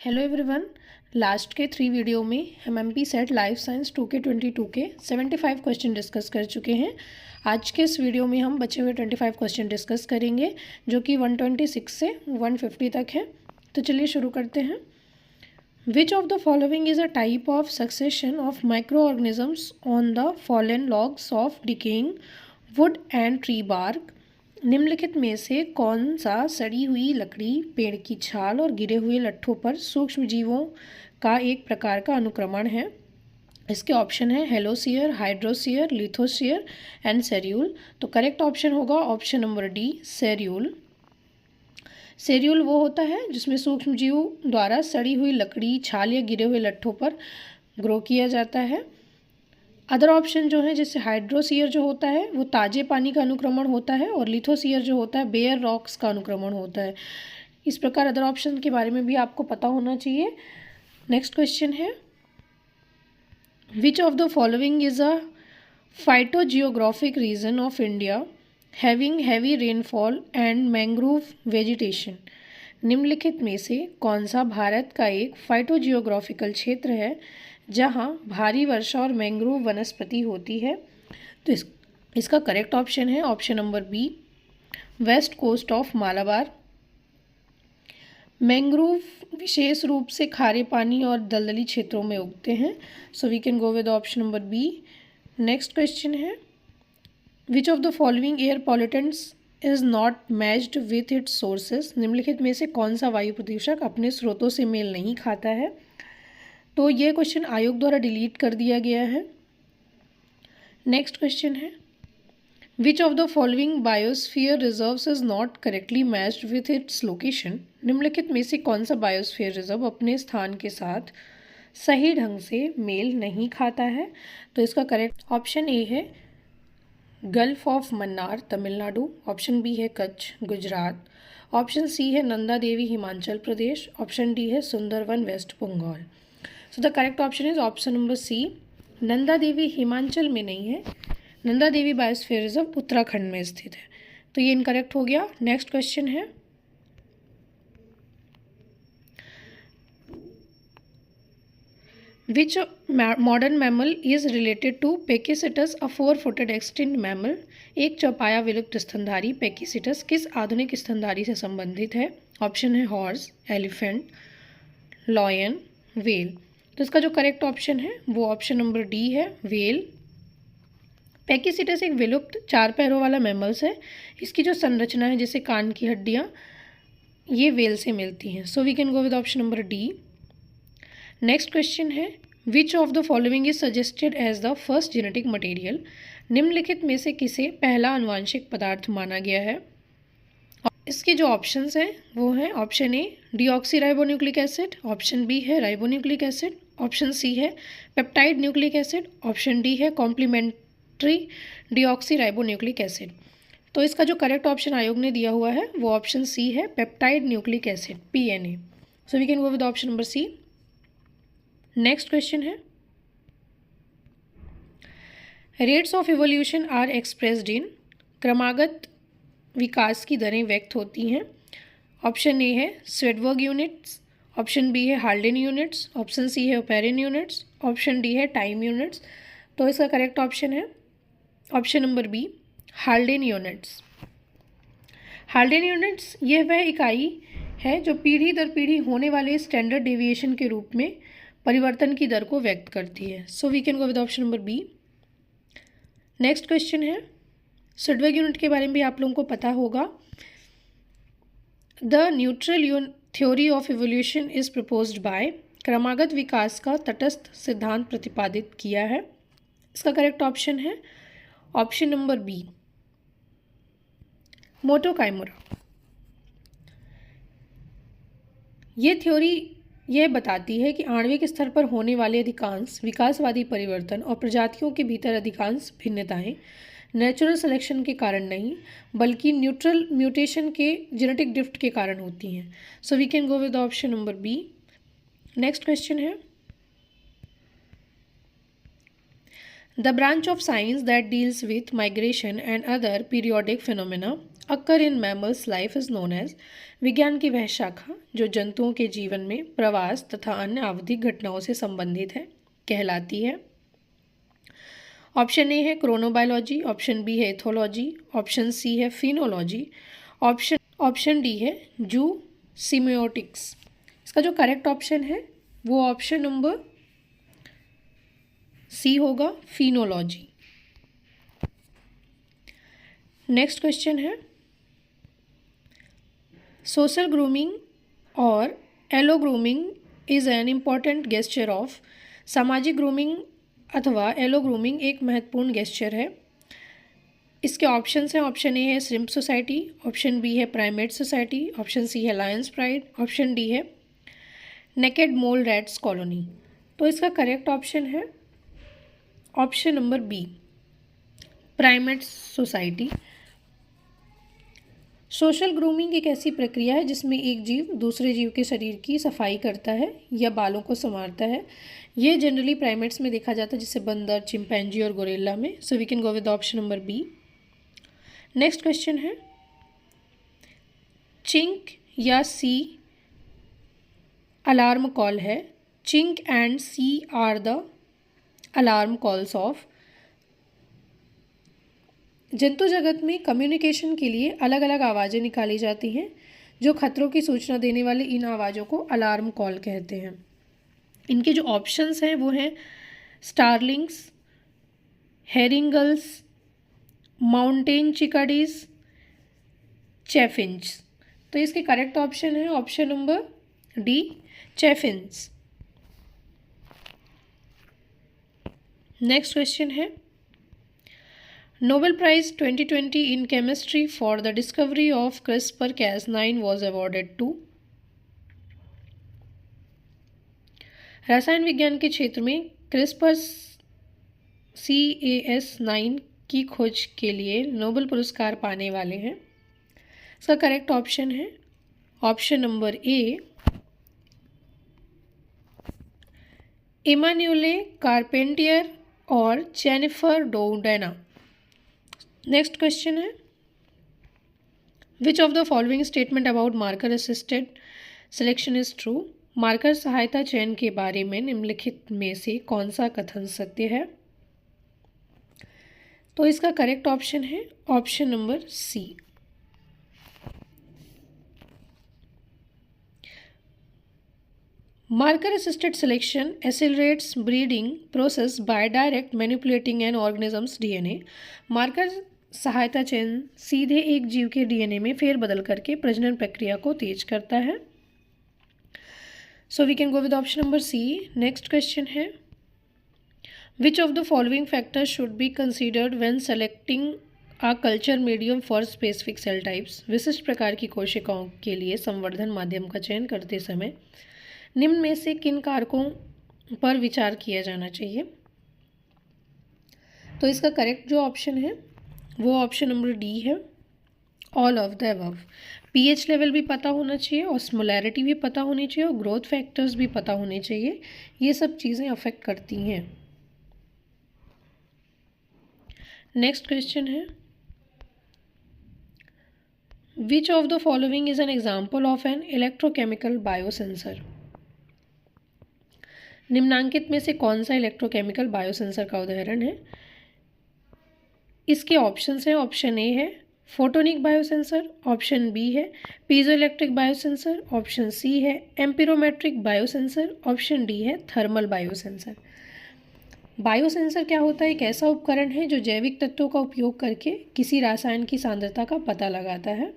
Hello everyone. Last के 3 video में हम MP set life science 2K22 के 75 क्वेश्चन डिस्कस कर चुके हैं। आज के इस वीडियो में हम बचे हुए 25 क्वेश्चन डिस्कस करेंगे जो कि 126 से 150 तक है। तो चलिए शुरू करते हैं। Which of the following is a type of succession of microorganisms on the fallen logs of decaying wood and tree bark. निम्नलिखित में से कौन सा सड़ी हुई लकड़ी, पेड़ की छाल और गिरे हुए लट्ठों पर सूक्ष्म जीवों का एक प्रकार का अनुक्रमण है? इसके ऑप्शन है हेलोसियर, हाइड्रोसियर, लिथोसियर एंड सेरियूल। तो करेक्ट ऑप्शन होगा ऑप्शन नंबर डी, सेरियूल। सेरियूल वो होता है जिसमें सूक्ष्म जीव द्वारा सड़ी हुई लकड़ी, छाल या गिरे हुए लट्ठों पर ग्रो किया जाता है। अदर ऑप्शन जो है जैसे हाइड्रोसियर जो होता है वो ताज़े पानी का अनुक्रमण होता है और लिथोसियर जो होता है बेयर रॉक्स का अनुक्रमण होता है। इस प्रकार अदर ऑप्शन के बारे में भी आपको पता होना चाहिए। नेक्स्ट क्वेश्चन है, which of the following is a phytogeographic region of India having heavy rainfall and mangrove vegetation. निम्नलिखित में से कौन सा भारत का एक फाइटोजियोग्राफिकल क्षेत्र है जहां भारी वर्षा और मैंग्रोव वनस्पति होती है? तो इसका करेक्ट ऑप्शन है option number B, west coast of Malabar. Mangrove विशेष रूप से खारे पानी और दलदली क्षेत्रों में उगते हैं। So we can go with option number B. Next question है, which of the following air pollutants is not matched with its sources. निम्नलिखित में से कौन सा वायु प्रदूषक अपने स्रोतों से मेल नहीं खाता है? तो ये क्वेश्चन आयोग द्वारा डिलीट कर दिया गया है। नेक्स्ट क्वेश्चन है, which of the following biosphere reserves is not correctly matched with its location. निम्नलिखित में से कौन सा बायोस्फीयर रिजर्व अपने स्थान के साथ सही ढंग से मेल नहीं खाता है? तो इसका करेक्ट ऑप्शन ए है gulf of Mannar Tamil Nadu, option B है कच्छ गुजरात, ऑप्शन सी है नंदा देवी हिमाचल प्रदेश, ऑप्शन डी है Sundarban west Bengal. So the correct option is option number C, Nanda Devi Himachal में नहीं है, नंदा देवी बायोस्फीयर रिजर्व उत्तराखंड में स्थित है। तो ये इनकरेक्ट हो गया। नेक्स्ट क्वेश्चन है, which modern mammal is related to Pakicetus a 4-footed extinct mammal. एक चौपाया विलुप्त स्तनधारी पेकिसिटस किस आधुनिक स्तनधारी से संबंधित है? ऑप्शन है हॉर्स, एलिफेंट, लॉयन, वेल। तो इसका जो करेक्ट ऑप्शन है वो ऑप्शन नंबर डी है, वेल। पेकिसिटस एक विलुप्त 4 पैरों वाला मैमल्स है। इसकी जो संरचना है जैसे कान की हड्डियाँ ये वेल से मिलती हैं। So we can go with option number D. Next question है, which of the following is suggested as the first genetic material. निम्नलिखित में से किसे पहला आनुवांशिक पदार्थ माना गया है? इसके जो ऑप्शंस हैं वो हैं option A deoxyribonucleic acid, option B है राइबोन्यूक्लिक एसिड, ऑप्शन सी है peptide nucleic acid, option D है कॉम्प्लीमेंट्री डीऑक्सी राइबोन्यूक्लिक एसिड। तो इसका जो करेक्ट ऑप्शन आयोग ने दिया हुआ है वो ऑप्शन सी है peptide nucleic acid, PNA। So we can go with option number C. Next question है, rates of evolution are expressed in. क्रमागत विकास की दरें व्यक्त होती हैं। ऑप्शन ए है स्वेडबर्ग यूनिट्स, ऑप्शन बी है हाल्डेन यूनिट्स, ऑप्शन सी है ओपेरिन यूनिट्स, ऑप्शन डी है टाइम यूनिट्स। तो इसका करेक्ट ऑप्शन है option number B, Haldane units. Haldane units यह वह इकाई है जो पीढ़ी दर पीढ़ी होने वाले स्टैंडर्ड डेविएशन के रूप में परिवर्तन की दर को व्यक्त करती है। So we can go with option number B. Next question है, स्वेडबर्ग यूनिट के बारे में भी आप लोगों को पता होगा। The neutral theory of evolution is proposed by. क्रमागत विकास का तटस्थ सिद्धांत प्रतिपादित किया है। इसका करेक्ट ऑप्शन है option number B, Motoo Kimura. ये थ्योरी यह बताती है कि आणविक स्तर पर होने वाले अधिकांश विकासवादी परिवर्तन और प्रजातियों के भीतर अधिकांश भिन्नताएं नेचुरल सिलेक्शन के कारण नहीं बल्कि न्यूट्रल म्यूटेशन के जेनेटिक ड्रिफ्ट के कारण होती हैं। So we can go with option number B. Next question है, the branch of science that deals with migration and other periodic phenomena occur in mammals life is known as. विज्ञान की वह शाखा जो जंतुओं के जीवन में प्रवास तथा अन्य आवधिक घटनाओं से संबंधित है कहलाती है। ऑप्शन ए है क्रोनोबायोलॉजी, ऑप्शन बी है एथोलॉजी, ऑप्शन सी है फिनोलॉजी, ऑप्शन डी है जू सिमियोटिक्स। इसका जो करेक्ट ऑप्शन है वो ऑप्शन नंबर सी होगा, फिनोलॉजी। नेक्स्ट क्वेश्चन है सोशल ग्रूमिंग और allogrooming is an important gesture of. सामाजिक ग्रूमिंग अथवा एलो ग्रूमिंग एक महत्वपूर्ण गेस्चर है। इसके ऑप्शंस हैं, ऑप्शन ए है श्रिम्प सोसाइटी, ऑप्शन बी है प्राइमेट सोसाइटी, ऑप्शन सी है लायंस प्राइड, ऑप्शन डी है नेकेड मोल रैट्स कॉलोनी। तो इसका करेक्ट ऑप्शन है option number B, primate society. Social grooming एक ऐसी प्रक्रिया है जिसमें एक जीव दूसरे जीव के शरीर की सफाई करता है या बालों को संवारता है। ये जनरली प्राइमेट्स में देखा जाता है, जैसे बंदर, चिंपैंजी और गोरिल्ला में। So we can go with option number B. Next question है चिंक या सी अलार्म कॉल है। Chink and see are the alarm calls of. जंतु जगत में कम्युनिकेशन के लिए अलग अलग आवाज़ें निकाली जाती हैं जो खतरों की सूचना देने वाले इन आवाज़ों को अलार्म कॉल कहते हैं। इनके जो ऑप्शंस हैं वो हैं स्टारलिंग्स, हेरिंगल्स, माउंटेन चिकाडीज, चैफिन्स। तो इसके करेक्ट ऑप्शन है option number D, chaffinches. Next question है Nobel Prize 2020 in Chemistry for the discovery of CRISPR-Cas9 was awarded to। रसायन विज्ञान के क्षेत्र में CRISPR-Cas9 की खोज के लिए नोबेल पुरस्कार पाने वाले हैं। इसका करेक्ट ऑप्शन है ऑप्शन नंबर ए, इमानुएले कार्पेंटियर और जेनिफर डोउडेना। नेक्स्ट क्वेश्चन है which of the following statement about marker assisted selection is true. Marker सहायता चयन के बारे में निम्नलिखित में से कौन सा कथन सत्य है। तो इसका करेक्ट ऑप्शन है option number C. Marker assisted selection accelerates breeding process by direct manipulating an organism's DNA। Marker सहायता चयन सीधे एक जीव के डीएनए में फेरबदल करके प्रजनन प्रक्रिया को तेज करता है। So we can go with option number C. Next question है which of the following factors should be considered when selecting a culture medium for specific cell types. विशिष्ट प्रकार की कोशिकाओं के लिए संवर्धन माध्यम का चयन करते समय निम्न में से किन कारकों पर विचार किया जाना चाहिए। तो इसका करेक्ट जो ऑप्शन है वो ऑप्शन नंबर डी है, all of the above. PH level भी पता होना चाहिए, ऑस्मोलैरिटी भी पता होनी चाहिए और ग्रोथ फैक्टर्स भी पता होने चाहिए। ये सब चीज़ें अफेक्ट करती हैं। नेक्स्ट क्वेश्चन है which of the following is an example of an electrochemical biosensor. निम्नांकित में से कौन सा इलेक्ट्रोकेमिकल बायोसेंसर का उदाहरण है। इसके ऑप्शंस हैं, ऑप्शन ए है फोटोनिक बायोसेंसर, ऑप्शन बी है पीजोइलेक्ट्रिक बायोसेंसर, ऑप्शन सी है एम्पिरोमेट्रिक बायोसेंसर, ऑप्शन डी है थर्मल बायोसेंसर। बायोसेंसर क्या होता है? एक ऐसा उपकरण है जो जैविक तत्वों का उपयोग करके किसी रसायन की सांद्रता का पता लगाता है।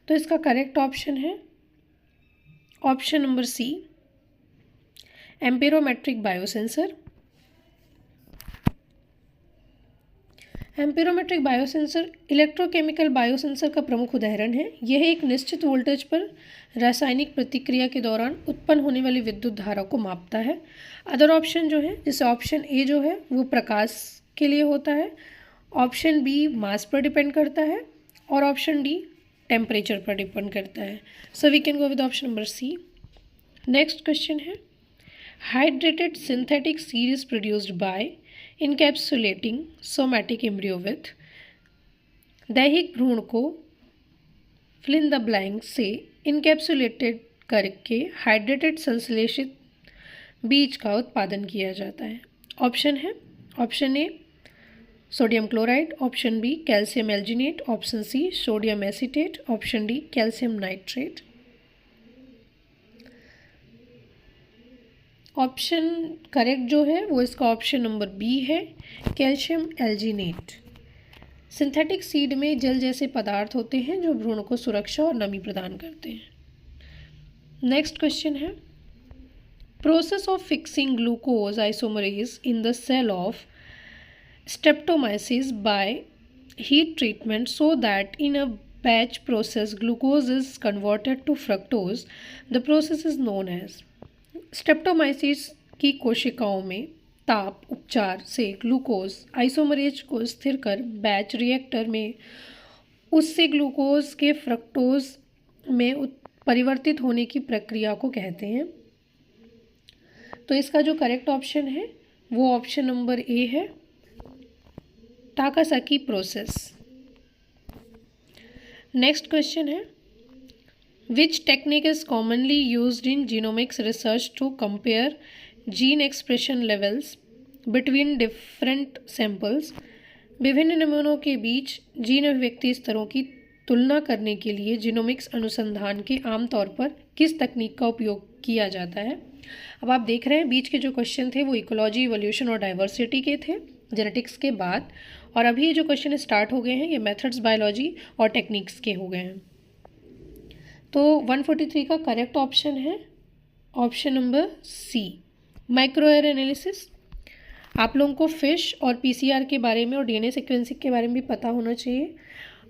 तो इसका करेक्ट ऑप्शन है option number C, amperometric biosensor. Amperometric biosensor electrochemical biosensor का प्रमुख उदाहरण है। यह एक निश्चित वोल्टेज पर रासायनिक प्रतिक्रिया के दौरान उत्पन्न होने वाली विद्युत धारा को मापता है। अदर ऑप्शन जो है, जैसे ऑप्शन ए जो है वो प्रकाश के लिए होता है, ऑप्शन बी मास पर डिपेंड करता है और ऑप्शन डी टेम्परेचर पर डिपेंड करता है। So we can go with option number C. Next question है hydrated synthetic seed is produced by encapsulating somatic embryo with. दैहिक भ्रूण को फिल इन द ब्लैंक से इनकैप्सुलेटेड करके हाइड्रेटेड संश्लेषित बीज का उत्पादन किया जाता है। ऑप्शन है, option A sodium chloride, option B calcium alginate, option C sodium acetate, option D calcium nitrate. Option correct जो है वो इसका ऑप्शन नंबर बी है, कैल्शियम एल्जिनेट। सिंथेटिक सीड में जल जैसे पदार्थ होते हैं जो भ्रूण को सुरक्षा और नमी प्रदान करते हैं। नेक्स्ट क्वेश्चन है, process of fixing glucose isomerase in the cell of streptomyces by heat treatment so that in a batch process glucose is converted to fructose. The process is known as। Streptomyces की कोशिकाओं में ताप उपचार से glucose isomerase को स्थिर कर batch reactor में उससे ग्लूकोज के फ्रक्टोज में परिवर्तित होने की प्रक्रिया को कहते हैं। तो इसका जो करेक्ट ऑप्शन है वो ऑप्शन नंबर ए है, टाकासाकी प्रोसेस। नेक्स्ट क्वेश्चन है, which technique is commonly used in genomics research to compare gene expression levels between different samples. विभिन्न नमूनों के बीच जीन अभिव्यक्ति स्तरों की तुलना करने के लिए जीनोमिक्स अनुसंधान के आमतौर पर किस तकनीक का उपयोग किया जाता है। अब आप देख रहे हैं बीच के जो क्वेश्चन थे वो इकोलॉजी, इवोल्यूशन और डाइवर्सिटी के थे जेनेटिक्स के बाद, और अभी ये जो क्वेश्चन स्टार्ट हो गए हैं ये मेथड्स, बायोलॉजी और टेक्निक्स के हो गए हैं। तो 143 का करेक्ट ऑप्शन है option number C, microarray analysis. आप लोगों को फिश और पीसीआर के बारे में और डीएनए सीक्वेंसिंग के बारे में भी पता होना चाहिए।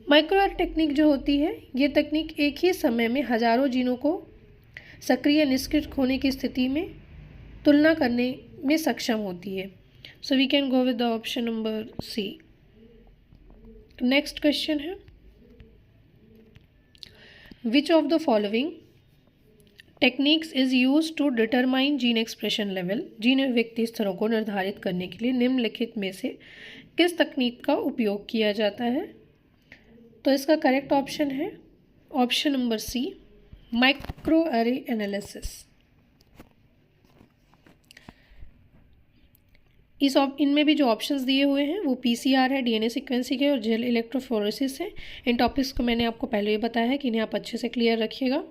माइक्रोएरे टेक्निक जो होती है ये तकनीक एक ही समय में हजारों जीनों को सक्रिय निष्क्रिय होने की स्थिति में तुलना करने में सक्षम होती है। So we can go with the option number C. Next question है, which of the following techniques is use to determine gene expression level. Gene अभिव्यक्ति स्तरों को निर्धारित करने के लिए निम्नलिखित में से किस तकनीक का उपयोग किया जाता है। तो इसका करेक्ट ऑप्शन है option number C, microarray analysis. इनमें भी जो ऑप्शंस दिए हुए हैं वो पीसीआर है, डीएनए सीक्वेंसिंग है और जेल इलेक्ट्रोफोरेसिस है। इन टॉपिक्स को मैंने आपको पहले ही बताया है कि इन्हें आप अच्छे से क्लियर रखिएगा।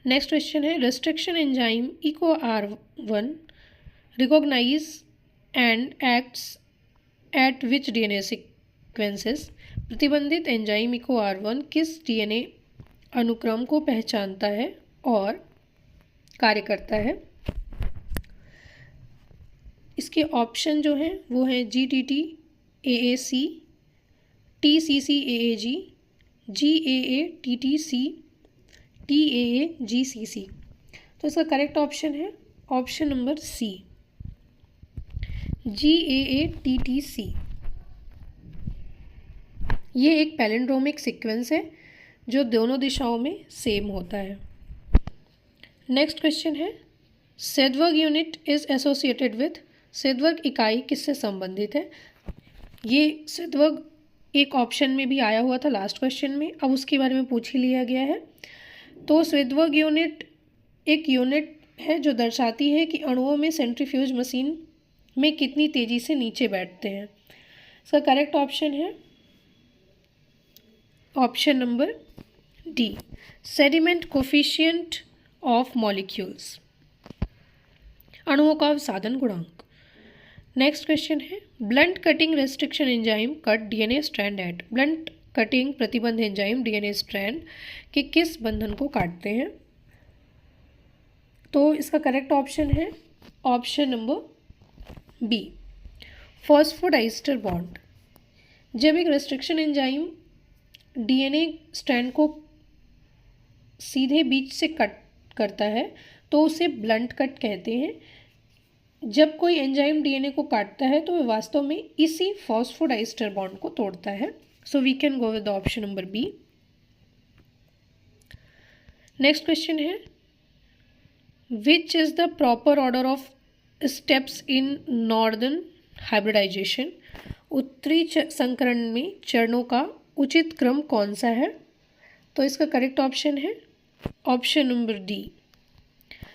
नेक्स्ट क्वेश्चन है, restriction enzyme EcoR1 recognize and acts at which DNA sequences. प्रतिबंधित एंजाइम EcoR1 किस डीएनए अनुक्रम को पहचानता है और कार्य करता है। इसके ऑप्शन जो हैं वो हैं GTT AAC, TCC AAG, GAA TTC, TAA GCC। तो इसका करेक्ट ऑप्शन है option number C, GAA TTC। ये एक पैलिंड्रोमिक सीक्वेंस है जो दोनों दिशाओं में सेम होता है। नेक्स्ट क्वेश्चन है, सेडबर्ग यूनिट इज एसोसिएटेड विथ। सेडबर्ग इकाई किससे संबंधित है। ये सेडबर्ग एक ऑप्शन में भी आया हुआ था लास्ट क्वेश्चन में, अब उसके बारे में पूछ ही लिया गया है। तो सेडबर्ग यूनिट एक यूनिट है जो दर्शाती है कि अणुओं में सेंट्रीफ्यूज मशीन में कितनी तेज़ी से नीचे बैठते हैं। इसका करेक्ट ऑप्शन है option number D, sediment coefficient of molecules, अणुओं का अवसादन गुणांक। नेक्स्ट क्वेश्चन है, blunt cutting restriction enzyme cut DNA strand at. Blunt cutting प्रतिबंध एंजाइम डीएनए स्ट्रैंड के किस बंधन को काटते हैं। तो इसका करेक्ट ऑप्शन है option number B, phosphodiester bond. जब एक रेस्ट्रिक्शन एंजाइम डीएनए स्ट्रैंड को सीधे बीच से कट करता है तो उसे ब्लंट कट कहते हैं। जब कोई एंजाइम डीएनए को काटता है तो वह वास्तव में इसी फॉस्फोडाइस्टर बॉन्ड को तोड़ता है। So we can go with the option number B. Next question है, which is the proper order of steps in northern hybridization. उत्तरी संकरण में चरणों का उचित क्रम कौन सा है? तो इसका करेक्ट ऑप्शन है ऑप्शन नंबर डी।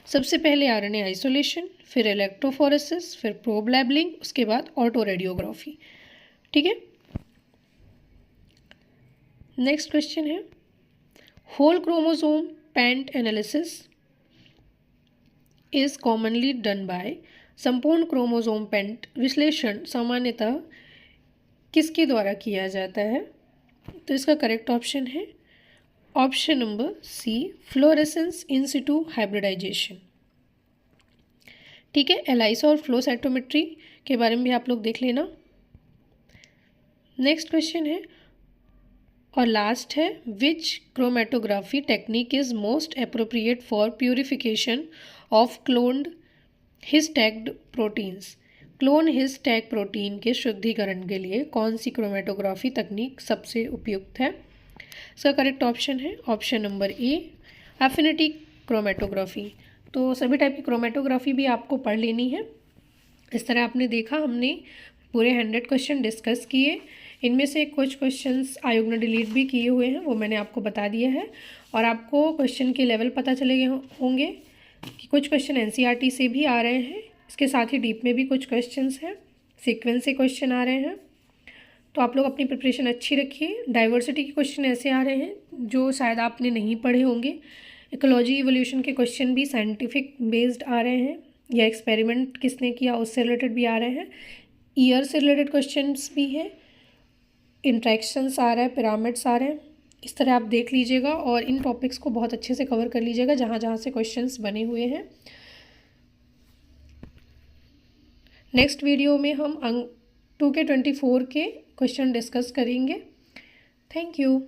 सबसे पहले आरएनए आइसोलेशन, फिर इलेक्ट्रोफोरेसिस, फिर प्रोब लैबलिंग, उसके बाद ऑटो रेडियोग्राफी। ठीक है, नेक्स्ट क्वेश्चन है whole chromosome paint analysis is commonly done by. संपूर्ण क्रोमोसोम पेंट विश्लेषण सामान्यतः किसके द्वारा किया जाता है? तो इसका करेक्ट ऑप्शन है option number C, fluorescence in situ hybridization. ठीक है, एलाइसा और फ्लो साइटोमेट्री के बारे में भी आप लोग देख लेना। नेक्स्ट क्वेश्चन है और लास्ट है which chromatography technique is most appropriate for purification of cloned histagged proteins. Clone histag protein के शुद्धिकरण के लिए कौन सी क्रोमेटोग्राफी तकनीक सबसे उपयुक्त है? इसका करेक्ट ऑप्शन है option number A, affinity chromatography. तो सभी टाइप की क्रोमेटोग्राफी भी आपको पढ़ लेनी है। इस तरह आपने देखा हमने पूरे 100 क्वेश्चन डिस्कस किए। इनमें से कुछ क्वेश्चंस आयोग ने डिलीट भी किए हुए हैं, वो मैंने आपको बता दिया है। और आपको क्वेश्चन के लेवल पता चले होंगे कि कुछ क्वेश्चन एनसीईआरटी से भी आ रहे हैं, इसके साथ ही डीप में भी कुछ क्वेश्चंस हैं, सीक्वेंस से क्वेश्चन आ रहे हैं। तो आप लोग अपनी प्रिपरेशन अच्छी रखिए। डाइवर्सिटी के क्वेश्चन ऐसे आ रहे हैं जो शायद आपने नहीं पढ़े होंगे। इकोलॉजी इवोल्यूशन के क्वेश्चन भी साइंटिफिक बेस्ड आ रहे हैं या एक्सपेरिमेंट किसने किया उससे रिलेटेड भी आ रहे हैं। ईयर से रिलेटेड क्वेश्चंस भी हैं, इंट्रैक्शंस आ रहा है, पिरामिड्स आ रहे हैं। इस तरह आप देख लीजिएगा और इन टॉपिक्स को बहुत अच्छे से कवर कर लीजिएगा जहाँ जहाँ से क्वेश्चंस बने हुए हैं। नेक्स्ट वीडियो में हम अंक 2 के 24 के क्वेश्चन डिस्कस करेंगे। Thank you.